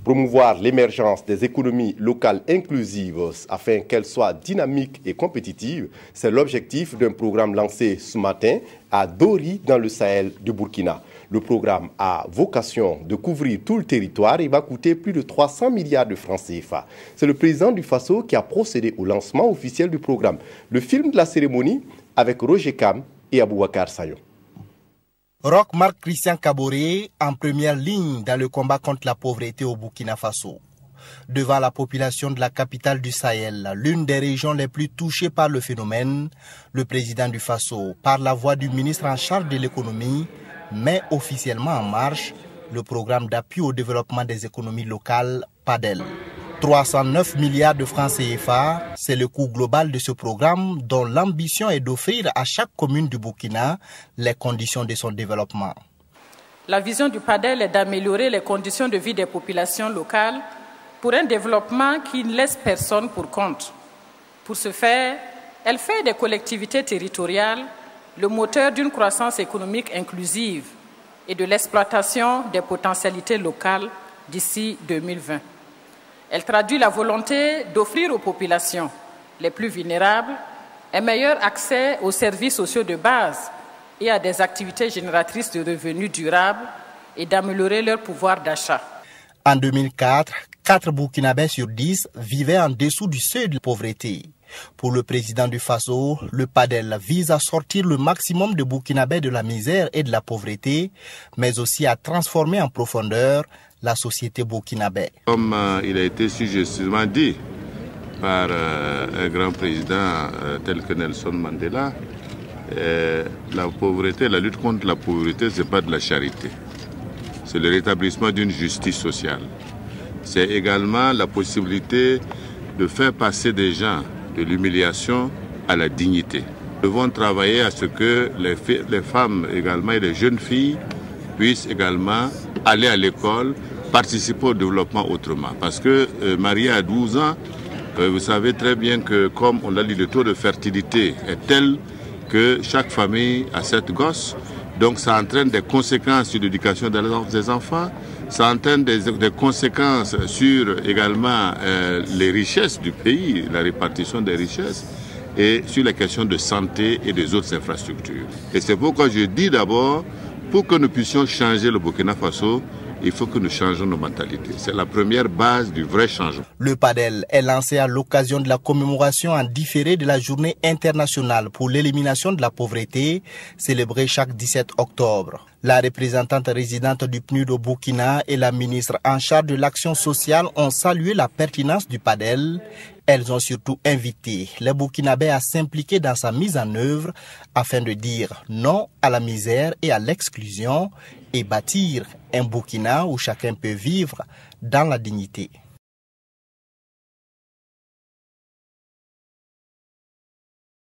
Promouvoir l'émergence des économies locales inclusives afin qu'elles soient dynamiques et compétitives, c'est l'objectif d'un programme lancé ce matin à Dori dans le Sahel du Burkina. Le programme a vocation de couvrir tout le territoire et va coûter plus de 300 milliards de francs CFA. C'est le président du Faso qui a procédé au lancement officiel du programme. Le film de la cérémonie avec Roger Kam et Aboubacar Sayon. Roch Marc Christian Kaboré en première ligne dans le combat contre la pauvreté au Burkina Faso. Devant la population de la capitale du Sahel, l'une des régions les plus touchées par le phénomène, le président du Faso, par la voix du ministre en charge de l'économie, met officiellement en marche le programme d'appui au développement des économies locales, PADEL. 309 milliards de francs CFA, c'est le coût global de ce programme dont l'ambition est d'offrir à chaque commune du Burkina les conditions de son développement. La vision du PADEL est d'améliorer les conditions de vie des populations locales pour un développement qui ne laisse personne pour compte. Pour ce faire, elle fait des collectivités territoriales le moteur d'une croissance économique inclusive et de l'exploitation des potentialités locales d'ici 2020. Elle traduit la volonté d'offrir aux populations les plus vulnérables un meilleur accès aux services sociaux de base et à des activités génératrices de revenus durables et d'améliorer leur pouvoir d'achat. En 2004, 4 Burkinabés sur 10 vivaient en dessous du seuil de pauvreté. Pour le président du Faso, le PADEL vise à sortir le maximum de Burkinabés de la misère et de la pauvreté, mais aussi à transformer en profondeur la société burkinabé. Comme il a été suggestivement dit par un grand président tel que Nelson Mandela, la pauvreté, la lutte contre la pauvreté, ce n'est pas de la charité. C'est le rétablissement d'une justice sociale. C'est également la possibilité de faire passer des gens de l'humiliation à la dignité. Nous devons travailler à ce que les femmes également et les jeunes filles puissent également aller à l'école, participer au développement autrement. Parce que mariée à 12 ans, vous savez très bien que, comme on l'a dit, le taux de fertilité est tel que chaque famille a 7 gosses. Donc ça entraîne des conséquences sur l'éducation des enfants, ça entraîne des conséquences sur également les richesses du pays, la répartition des richesses, et sur les questions de santé et des autres infrastructures. Et c'est pourquoi je dis d'abord, pour que nous puissions changer le Burkina Faso, il faut que nous changions nos mentalités. C'est la première base du vrai changement. Le PADEL est lancé à l'occasion de la commémoration en différé de la Journée internationale pour l'élimination de la pauvreté, célébrée chaque 17 octobre. La représentante résidente du PNUD au Burkina et la ministre en charge de l'action sociale ont salué la pertinence du PADEL. Elles ont surtout invité les Burkinabés à s'impliquer dans sa mise en œuvre afin de dire non à la misère et à l'exclusion et bâtir un Burkina où chacun peut vivre dans la dignité.